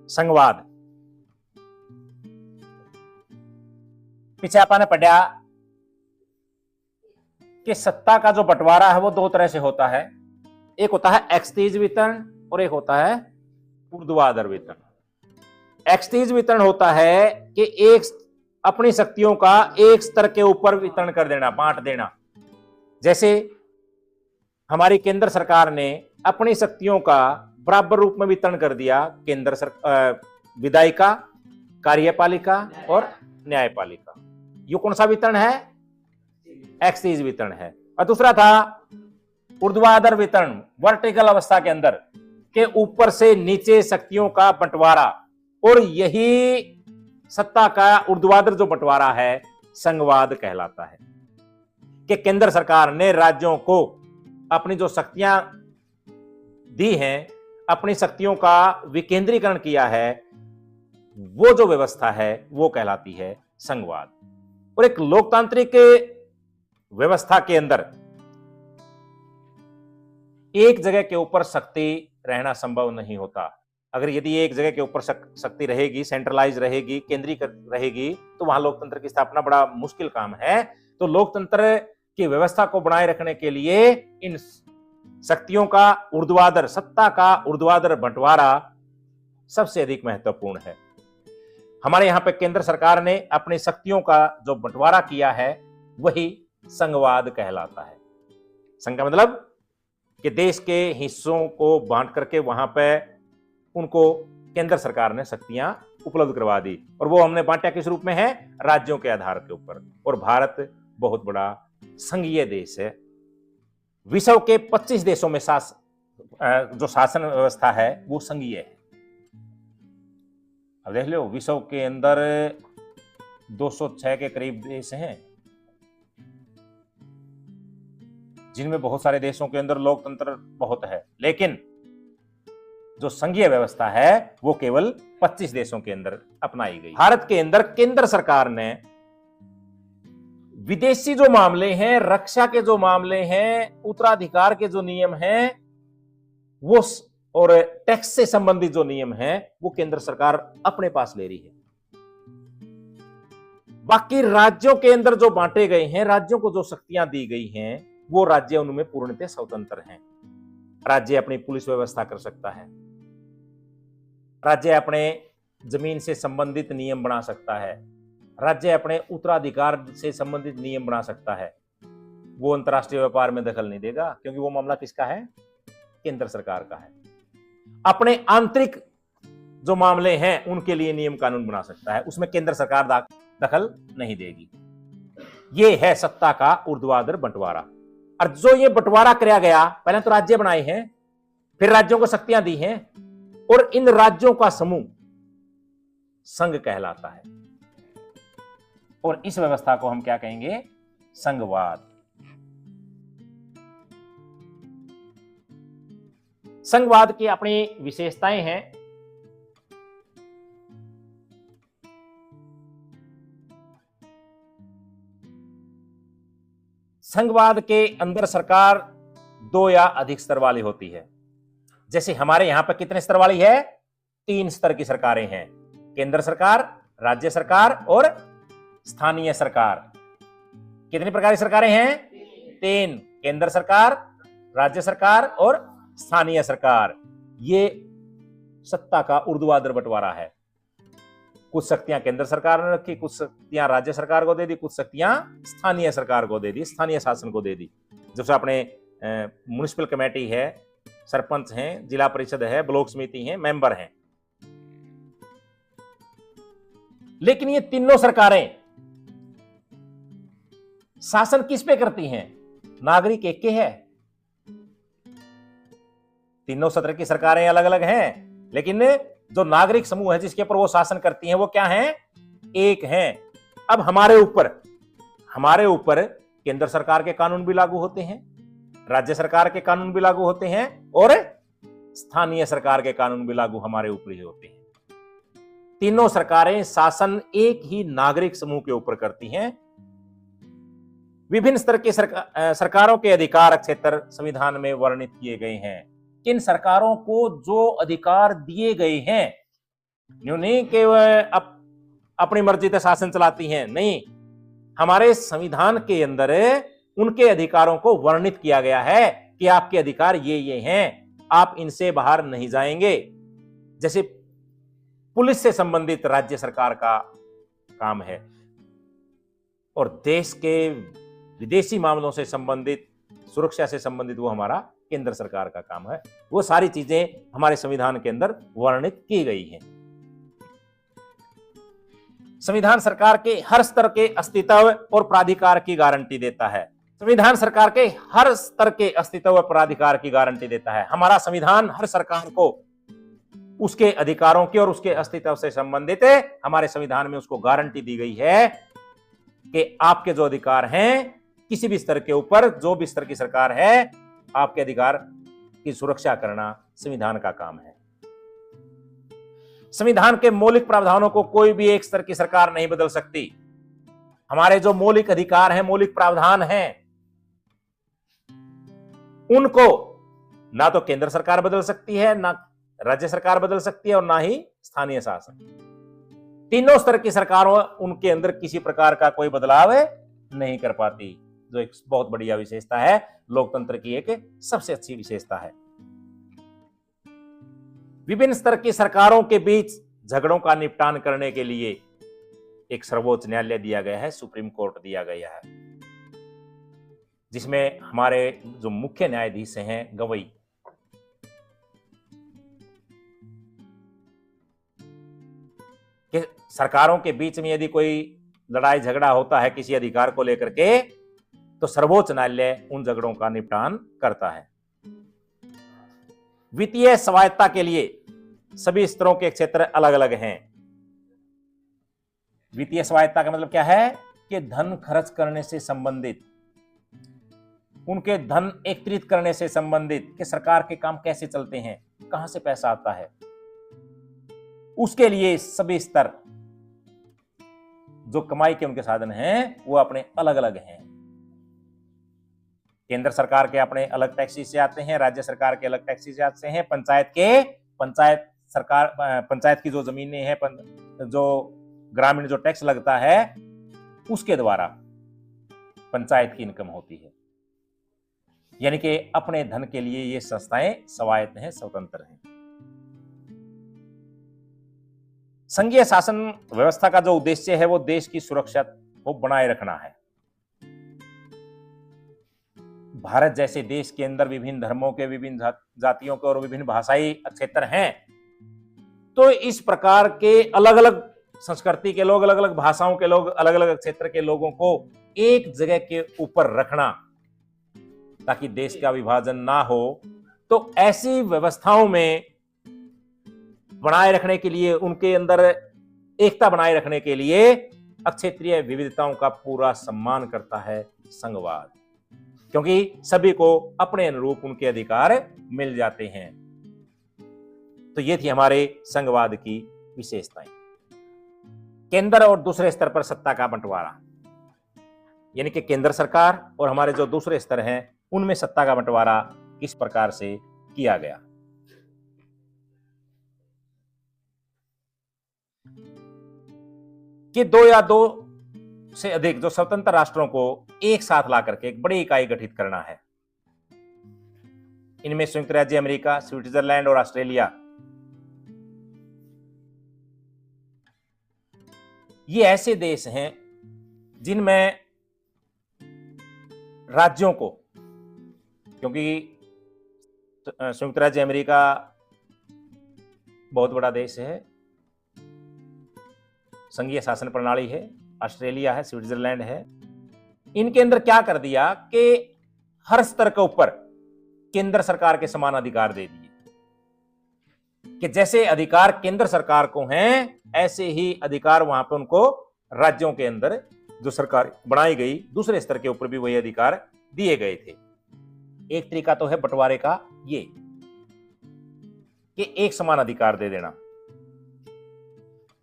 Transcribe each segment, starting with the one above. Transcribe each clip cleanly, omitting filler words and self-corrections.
संघवाद। पीछे आपने पढ़ा कि सत्ता का जो बंटवारा है वो दो तरह से होता है। एक होता है एक्सतीज वितरण और एक होता है ऊर्ध्वाधर वितरण। एक्सतीज वितरण होता है कि एक अपनी शक्तियों का एक स्तर के ऊपर वितरण कर देना, बांट देना। जैसे हमारी केंद्र सरकार ने अपनी शक्तियों का बराबर रूप में वितरण कर दिया, विधायिका, कार्यपालिका और न्यायपालिका। ये कौन सा वितरण है? एक्सतीज वितरण है। और दूसरा था ऊर्ध्वाधर वितरण, वर्टिकल अवस्था के अंदर के ऊपर से नीचे शक्तियों का बंटवारा। और यही सत्ता का ऊर्ध्वाधर जो बंटवारा है संघवाद कहलाता है कि केंद्र सरकार ने राज्यों को अपनी जो शक्तियां दी हैं, अपनी शक्तियों का विकेंद्रीकरण किया है, वो जो व्यवस्था है वो कहलाती है संघवाद। और एक लोकतांत्रिक व्यवस्था के अंदर एक जगह के ऊपर शक्ति रहना संभव नहीं होता। अगर यदि एक जगह के ऊपर शक्ति रहेगी, सेंट्रलाइज रहेगी, केंद्रीय रहेगी, तो वहां लोकतंत्र की स्थापना बड़ा मुश्किल काम है। तो लोकतंत्र की व्यवस्था को बनाए रखने के लिए इन शक्तियों का ऊर्ध्वाधर, सत्ता का ऊर्ध्वाधर बंटवारा सबसे अधिक महत्वपूर्ण है। हमारे यहां पे केंद्र सरकार ने अपनी शक्तियों का जो बंटवारा किया है वही संघवाद कहलाता है। संघ का मतलब कि देश के हिस्सों को बांट करके वहां पे उनको केंद्र सरकार ने शक्तियां उपलब्ध करवा दी। और वो हमने बांटा किस रूप में है? राज्यों के आधार के ऊपर। और भारत बहुत बड़ा संघीय देश है। विश्व के 25 देशों में जो शासन व्यवस्था है वो संघीय है। अब देख लो, विश्व के अंदर 206 के करीब देश हैं, जिनमें बहुत सारे देशों के अंदर लोकतंत्र बहुत है, लेकिन जो संघीय व्यवस्था है वो केवल 25 देशों के अंदर अपनाई गई। भारत के अंदर केंद्र सरकार ने विदेशी जो मामले हैं, रक्षा के जो मामले हैं, उत्तराधिकार के जो नियम हैं वो और टैक्स से संबंधित जो नियम हैं वो केंद्र सरकार अपने पास ले रही है। बाकी राज्यों के अंदर जो बांटे गए हैं, राज्यों को जो शक्तियां दी गई हैं, वो राज्य उनमें पूर्णतः स्वतंत्र हैं। राज्य अपनी पुलिस व्यवस्था कर सकता है, राज्य अपने जमीन से संबंधित नियम बना सकता है, राज्य अपने उत्तराधिकार से संबंधित नियम बना सकता है। वो अंतर्राष्ट्रीय व्यापार में दखल नहीं देगा, क्योंकि वो मामला किसका है? केंद्र सरकार का है। अपने आंतरिक जो मामले हैं उनके लिए नियम कानून बना सकता है, उसमें केंद्र सरकार दखल नहीं देगी। ये है सत्ता का ऊर्ध्वाधर बंटवारा। और जो ये बंटवारा किया गया, पहले तो राज्य बनाए हैं, फिर राज्यों को शक्तियां दी हैं, और इन राज्यों का समूह संघ कहलाता है। और इस व्यवस्था को हम क्या कहेंगे? संघवाद। संघवाद की अपनी विशेषताएं हैं। संघवाद के अंदर सरकार 2 या अधिक स्तर वाली होती है। जैसे हमारे यहां पर कितने स्तर वाली है? 3 स्तर की सरकारें हैं, केंद्र सरकार, राज्य सरकार और स्थानीय सरकार। कितनी प्रकार की सरकारें हैं? 3, केंद्र सरकार, राज्य सरकार और स्थानीय सरकार। ये सत्ता का ऊर्ध्वाधर बंटवारा है। कुछ शक्तियां केंद्र सरकार ने रखी, कुछ शक्तियां राज्य सरकार को दे दी, कुछ शक्तियां स्थानीय सरकार को दे दी, स्थानीय शासन को दे दी। जैसे अपने म्युनिसिपल कमेटी है, सरपंच हैं, जिला परिषद है, ब्लॉक समिति है, मेंबर हैं। लेकिन ये तीनों सरकारें शासन किस पे करती हैं? नागरिक एक के है। तीनों सत्र की सरकारें अलग अलग हैं, लेकिन जो नागरिक समूह है जिसके ऊपर वो शासन करती हैं वो क्या हैं? एक हैं। अब हमारे ऊपर केंद्र सरकार के कानून भी लागू होते हैं, राज्य सरकार के कानून भी लागू होते हैं और स्थानीय सरकार के कानून भी लागू हमारे ऊपर ही होते हैं। तीनों सरकारें शासन एक ही नागरिक समूह के ऊपर करती हैं। विभिन्न स्तर के सरकारों के अधिकार क्षेत्र संविधान में वर्णित किए गए हैं। किन सरकारों को जो अधिकार दिए गए हैं यूं नहीं कि वह अपनी मर्जी से शासन चलाती हैं, नहीं, हमारे संविधान के अंदर उनके अधिकारों को वर्णित किया गया है कि आपके अधिकार ये हैं, आप इनसे बाहर नहीं जाएंगे। जैसे पुलिस से संबंधित राज्य सरकार का काम है, और देश के विदेशी मामलों से संबंधित, सुरक्षा से संबंधित वो हमारा केंद्र सरकार का काम है। वो सारी चीजें हमारे संविधान के अंदर वर्णित की गई हैं। संविधान सरकार के हर स्तर के अस्तित्व और प्राधिकार की गारंटी देता है। संविधान सरकार के हर स्तर के अस्तित्व और प्राधिकार की गारंटी देता है। हमारा संविधान हर सरकार को उसके अधिकारों की और उसके अस्तित्व से संबंधित है। हमारे संविधान में उसको गारंटी दी गई है कि आपके जो अधिकार हैं, किसी भी स्तर के ऊपर, जो भी स्तर की सरकार है, आपके अधिकार की सुरक्षा करना संविधान का काम है। संविधान के मौलिक प्रावधानों को कोई भी एक स्तर की सरकार नहीं बदल सकती। हमारे जो मौलिक अधिकार हैं, मौलिक प्रावधान हैं, उनको ना तो केंद्र सरकार बदल सकती है, ना राज्य सरकार बदल सकती है, और ना ही स्थानीय शासन। तीनों स्तर की सरकारों उनके अंदर किसी प्रकार का कोई बदलाव नहीं कर पाती, जो एक बहुत बढ़िया विशेषता है, लोकतंत्र की एक सबसे अच्छी विशेषता है। विभिन्न स्तर की सरकारों के बीच झगड़ों का निपटान करने के लिए एक सर्वोच्च न्यायालय दिया गया है, सुप्रीम कोर्ट दिया गया है, जिसमें हमारे जो मुख्य न्यायाधीश हैं, गवई, कि सरकारों के बीच में यदि कोई लड़ाई झगड़ा होता है किसी अधिकार को लेकर के, तो सर्वोच्च न्यायालय उन झगड़ों का निपटान करता है। वित्तीय स्वायत्तता के लिए सभी स्तरों के क्षेत्र अलग अलग हैं। वित्तीय स्वायत्तता का मतलब क्या है कि धन खर्च करने से संबंधित, उनके धन एकत्रित करने से संबंधित, कि सरकार के काम कैसे चलते हैं, कहां से पैसा आता है, उसके लिए सभी स्तर जो कमाई के उनके साधन हैं वो अपने अलग अलग हैं। केंद्र सरकार के अपने अलग टैक्सेस से आते हैं, राज्य सरकार के अलग टैक्सेस से आते हैं, पंचायत की जो जमीनें हैं, जो ग्रामीण जो टैक्स लगता है, उसके द्वारा पंचायत की इनकम होती है। यानी कि अपने धन के लिए ये संस्थाएं स्वायत्त हैं, स्वतंत्र हैं। संघीय शासन व्यवस्था का जो उद्देश्य है वो देश की सुरक्षा को बनाए रखना है। भारत जैसे देश के अंदर विभिन्न धर्मों के, विभिन्न जातियों के और विभिन्न भाषाई क्षेत्र हैं, तो इस प्रकार के अलग अलग संस्कृति के लोग, अलग अलग भाषाओं के लोग, अलग अलग क्षेत्र के लोगों को एक जगह के ऊपर रखना ताकि देश का विभाजन ना हो, तो ऐसी व्यवस्थाओं में बनाए रखने के लिए, उनके अंदर एकता बनाए रखने के लिए क्षेत्रीय विविधताओं का पूरा सम्मान करता है संघवाद, क्योंकि सभी को अपने अनुरूप उनके अधिकार मिल जाते हैं। तो ये थी हमारे संघवाद की विशेषताएं। केंद्र और दूसरे स्तर पर सत्ता का बंटवारा, यानी कि केंद्र सरकार और हमारे जो दूसरे स्तर हैं उनमें सत्ता का बंटवारा किस प्रकार से किया गया। कि दो या दो से अधिक जो स्वतंत्र राष्ट्रों को एक साथ ला करके एक बड़ी इकाई गठित करना है। इनमें संयुक्त राज्य अमेरिका, स्विट्जरलैंड और ऑस्ट्रेलिया, ये ऐसे देश हैं जिनमें राज्यों को, क्योंकि संयुक्त राज्य अमेरिका बहुत बड़ा देश है, संघीय शासन प्रणाली है, ऑस्ट्रेलिया है, स्विट्जरलैंड है, इनके अंदर क्या कर दिया कि हर स्तर के ऊपर केंद्र सरकार के समान अधिकार दे दिए, कि जैसे अधिकार केंद्र सरकार को हैं ऐसे ही अधिकार वहां पे उनको राज्यों के अंदर जो सरकार बनाई गई दूसरे स्तर के ऊपर भी वही अधिकार दिए गए थे। एक तरीका तो है बंटवारे का ये कि एक समान अधिकार दे देना।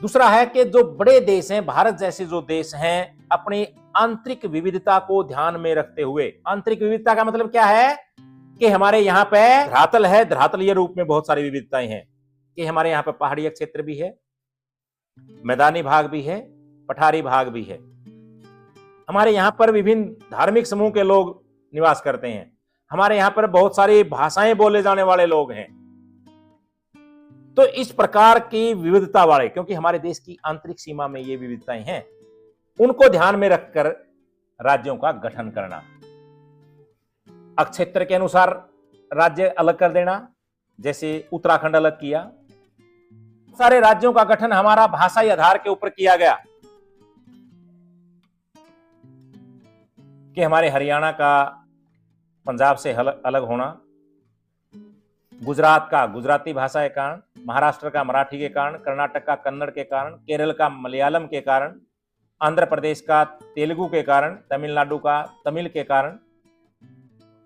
दूसरा है कि जो बड़े देश हैं, भारत जैसे जो देश हैं, अपनी आंतरिक विविधता को ध्यान में रखते हुए, आंतरिक विविधता का मतलब क्या है कि हमारे यहाँ पे धरातल है, धरातलीय रूप में बहुत सारी विविधताएं हैं, कि हमारे यहाँ पे पहाड़िया क्षेत्र भी है, मैदानी भाग भी है, पठारी भाग भी है। हमारे यहाँ पर विभिन्न धार्मिक समूह के लोग निवास करते हैं। हमारे यहाँ पर बहुत सारी भाषाएं बोले जाने वाले लोग हैं। तो इस प्रकार की विविधता वाले, क्योंकि हमारे देश की आंतरिक सीमा में ये विविधताएं हैं, उनको ध्यान में रखकर राज्यों का गठन करना, क्षेत्र के अनुसार राज्य अलग कर देना, जैसे उत्तराखंड अलग किया। सारे राज्यों का गठन हमारा भाषाई आधार के ऊपर किया गया कि हमारे हरियाणा का पंजाब से अलग होना, गुजरात का गुजराती भाषा के कारण, महाराष्ट्र का मराठी के कारण, कर्नाटक का कन्नड़ के कारण, केरल का मलयालम के कारण, आंध्र प्रदेश का तेलुगु के कारण, तमिलनाडु का तमिल के कारण,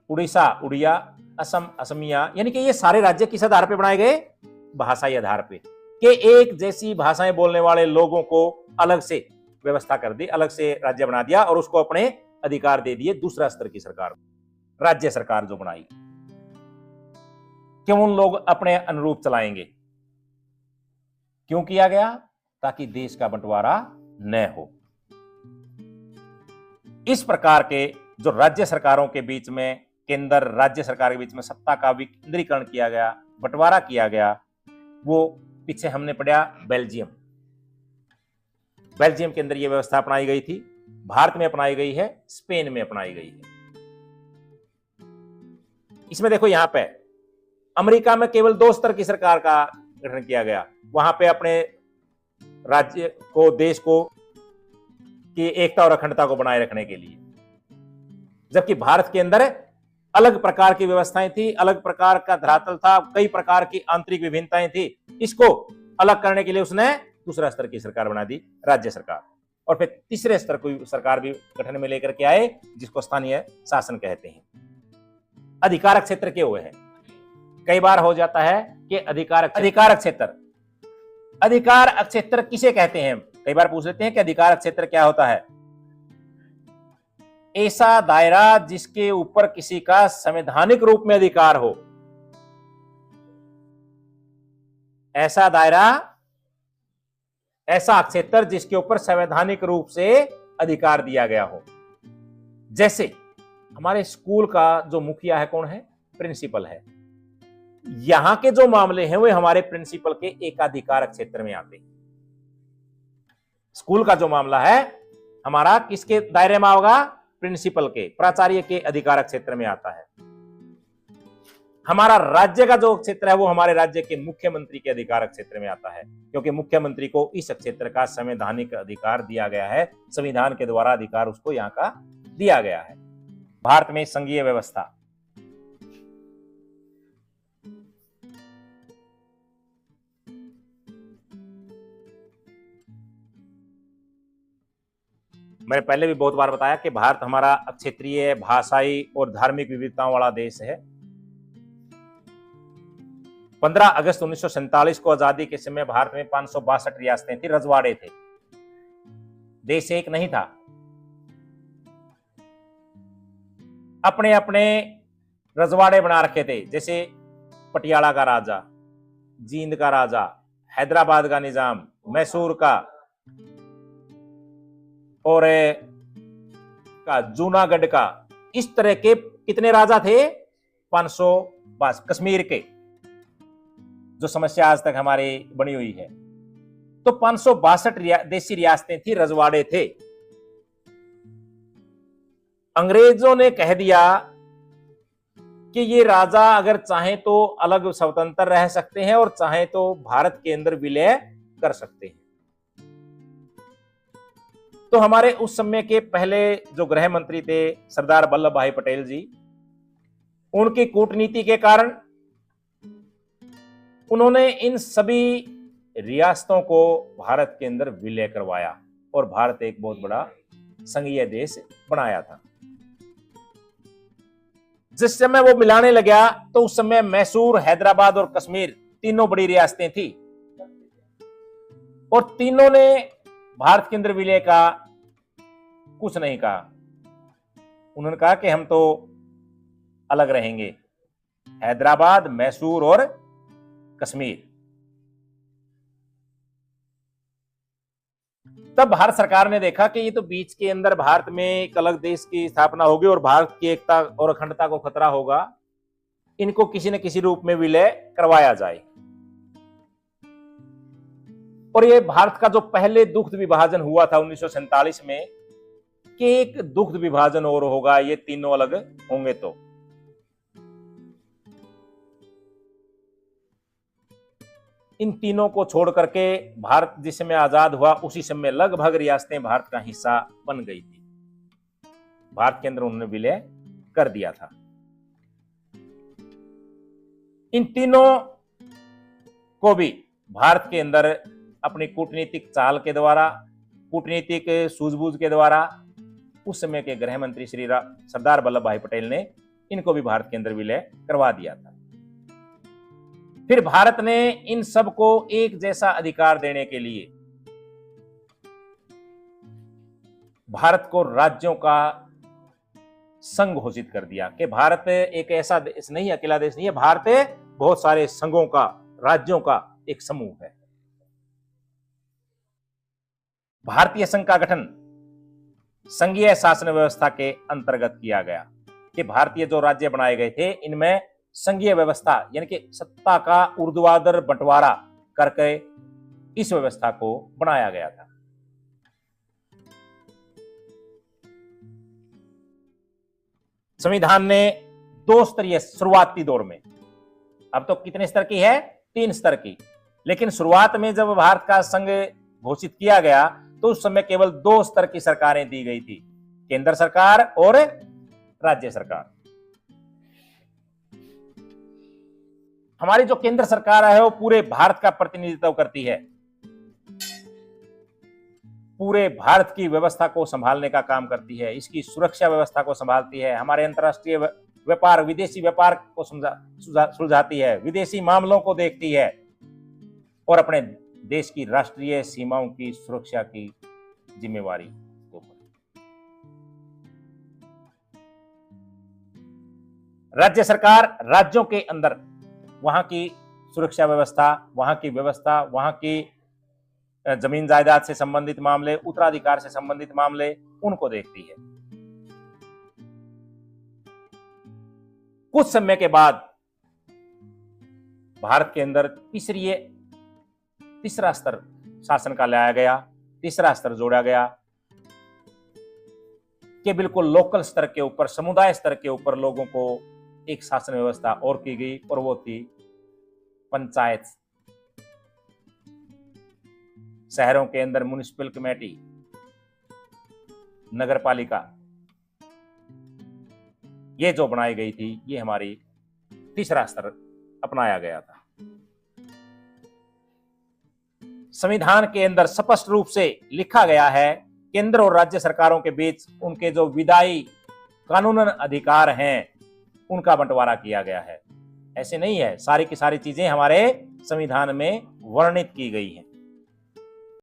उड़ीसा उड़िया, असम असमिया, यानी कि ये सारे राज्य किस आधार पे बनाए गए? भाषाई आधार पे, कि एक जैसी भाषाएं बोलने वाले लोगों को अलग से व्यवस्था कर दी, अलग से राज्य बना दिया और उसको अपने अधिकार दे दिए दूसरा स्तर की सरकार, राज्य सरकार जो बनाई। क्यों उन लोग अपने अनुरूप चलाएंगे? क्यों किया गया? ताकि देश का बंटवारा न हो। इस प्रकार के जो राज्य सरकारों के बीच में, केंद्र राज्य सरकार के बीच में सत्ता का विकेंद्रीकरण किया गया, बंटवारा किया गया, वो पीछे हमने पढ़ा बेल्जियम। बेल्जियम के अंदर यह व्यवस्था अपनाई गई थी, भारत में अपनाई गई है, स्पेन में अपनाई गई है। इसमें देखो यहां पे अमेरिका में केवल 2 स्तर की सरकार का गठन किया गया, वहां पे अपने राज्य को, देश को की एकता और अखंडता को बनाए रखने के लिए। जबकि भारत के अंदर अलग प्रकार की व्यवस्थाएं थी, अलग प्रकार का धरातल था, कई प्रकार की आंतरिक विभिन्नताएं थी। इसको अलग करने के लिए उसने दूसरा स्तर की सरकार बना दी, राज्य सरकार। और फिर तीसरे स्तर की सरकार भी गठन में लेकर के आए, जिसको स्थानीय शासन कहते हैं। अधिकारक क्षेत्र के हुए हैं। कई बार हो जाता है कि अधिकारक क्षेत्र, अधिकार क्षेत्र किसे कहते हैं? कई बार पूछ लेते हैं कि अधिकारक क्षेत्र क्या होता है? ऐसा दायरा जिसके ऊपर किसी का संवैधानिक रूप में अधिकार हो, ऐसा दायरा, ऐसा क्षेत्र जिसके ऊपर संवैधानिक रूप से अधिकार दिया गया हो। जैसे हमारे स्कूल का जो मुखिया है, कौन है? प्रिंसिपल है। यहां के जो मामले हैं वे हमारे प्रिंसिपल के एकाधिकारक क्षेत्र में आते हैं। स्कूल का जो मामला है हमारा किसके दायरे में होगा? प्रिंसिपल के, प्राचार्य के अधिकारक क्षेत्र में आता है। हमारा राज्य का जो क्षेत्र है वो हमारे राज्य के मुख्यमंत्री के अधिकारक क्षेत्र में आता है, क्योंकि मुख्यमंत्री को इस क्षेत्र का संवैधानिक अधिकार दिया गया है, संविधान के द्वारा अधिकार उसको यहां का दिया गया है। भारत में संघीय व्यवस्था, मैंने पहले भी बहुत बार बताया कि भारत हमारा क्षेत्रीय, भाषाई और धार्मिक विविधताओं वाला देश है। 15 अगस्त 1947 को आजादी के समय भारत में 562 रियासतें थी, रजवाड़े थे, देश एक नहीं था। अपने अपने रजवाड़े बना रखे थे, जैसे पटियाला का राजा, जींद का राजा, हैदराबाद का निजाम, मैसूर का, और जूनागढ़ का। इस तरह के कितने राजा थे? 552। कश्मीर के जो समस्या आज तक हमारी बनी हुई है, तो 562 देशी रियासतें थी, रजवाड़े थे। अंग्रेजों ने कह दिया कि ये राजा अगर चाहें तो अलग स्वतंत्र रह सकते हैं और चाहें तो भारत के अंदर विलय कर सकते हैं। तो हमारे उस समय के पहले जो गृह मंत्री थे सरदार वल्लभ भाई पटेल जी, उनकी कूटनीति के कारण उन्होंने इन सभी रियासतों को भारत के अंदर विलय करवाया और भारत एक बहुत बड़ा संघीय देश बनाया था। जिस समय वो मिलाने लगा तो उस समय मैसूर, हैदराबाद और कश्मीर तीनों बड़ी रियासतें थी और तीनों ने भारत के अंदर विलय का कुछ नहीं कहा। उन्होंने कहा कि हम तो अलग रहेंगे, हैदराबाद, मैसूर और कश्मीर। तब भारत सरकार ने देखा कि ये तो बीच के अंदर भारत में एक अलग देश की स्थापना होगी और भारत की एकता और अखंडता को खतरा होगा, इनको किसी न किसी रूप में विलय करवाया जाए। और ये भारत का जो पहले दुग्ध विभाजन हुआ था 1947 में, कि एक दुग्ध विभाजन और होगा, ये तीनों अलग होंगे। तो इन तीनों को छोड़ करके भारत जिस समय आजाद हुआ उसी समय लगभग रियासतें भारत का हिस्सा बन गई थी। भारत के अंदर उन्होंने विलय कर दिया था। इन तीनों को भी भारत के अंदर अपनी कूटनीतिक चाल के द्वारा, कूटनीतिक सूझबूझ के द्वारा उस समय के गृह मंत्री श्री सरदार वल्लभ भाई पटेल ने इनको भी भारत के अंदर विलय करवा दिया था। फिर भारत ने इन सबको एक जैसा अधिकार देने के लिए भारत को राज्यों का संघ घोषित कर दिया कि भारत एक ऐसा देश नहीं, अकेला देश नहीं है, भारत बहुत सारे संघों का, राज्यों का एक समूह है। भारतीय संघ का गठन संघीय शासन व्यवस्था के अंतर्गत किया गया कि भारतीय जो राज्य बनाए गए थे इनमें संघीय व्यवस्था यानी कि सत्ता का ऊर्ध्वाधर बंटवारा करके इस व्यवस्था को बनाया गया था। संविधान ने 2 स्तरीय शुरुआती दौर में, अब तो कितने स्तर की है, 3 स्तर की, लेकिन शुरुआत में जब भारत का संघ घोषित किया गया तो उस समय केवल 2 स्तर की सरकारें दी गई थी, केंद्र सरकार और राज्य सरकार। हमारी जो केंद्र सरकार है वो पूरे भारत का प्रतिनिधित्व करती है, पूरे भारत की व्यवस्था को संभालने का काम करती है, इसकी सुरक्षा व्यवस्था को संभालती है, हमारे अंतर्राष्ट्रीय व्यापार, विदेशी व्यापार को सुलझाती है, विदेशी मामलों को देखती है और अपने देश की राष्ट्रीय सीमाओं की सुरक्षा की जिम्मेवारी तो राज्य सरकार राज्यों के अंदर वहां की सुरक्षा व्यवस्था, वहां की व्यवस्था, वहां की जमीन जायदाद से संबंधित मामले, उत्तराधिकार से संबंधित मामले, उनको देखती है। कुछ समय के बाद भारत के अंदर तीसरा स्तर शासन का लाया गया, तीसरा स्तर जोड़ा गया कि बिल्कुल लोकल स्तर के ऊपर, समुदाय स्तर के ऊपर लोगों को एक शासन व्यवस्था और की गई और वो थी पंचायत। शहरों के अंदर म्युनिसिपल कमेटी, नगर पालिका, ये जो बनाई गई थी, ये हमारी तीसरा स्तर अपनाया गया था। संविधान के अंदर स्पष्ट रूप से लिखा गया है केंद्र और राज्य सरकारों के बीच उनके जो विधायी कानूनन अधिकार हैं उनका बंटवारा किया गया है। ऐसे नहीं है, सारी की सारी चीजें हमारे संविधान में वर्णित की गई हैं।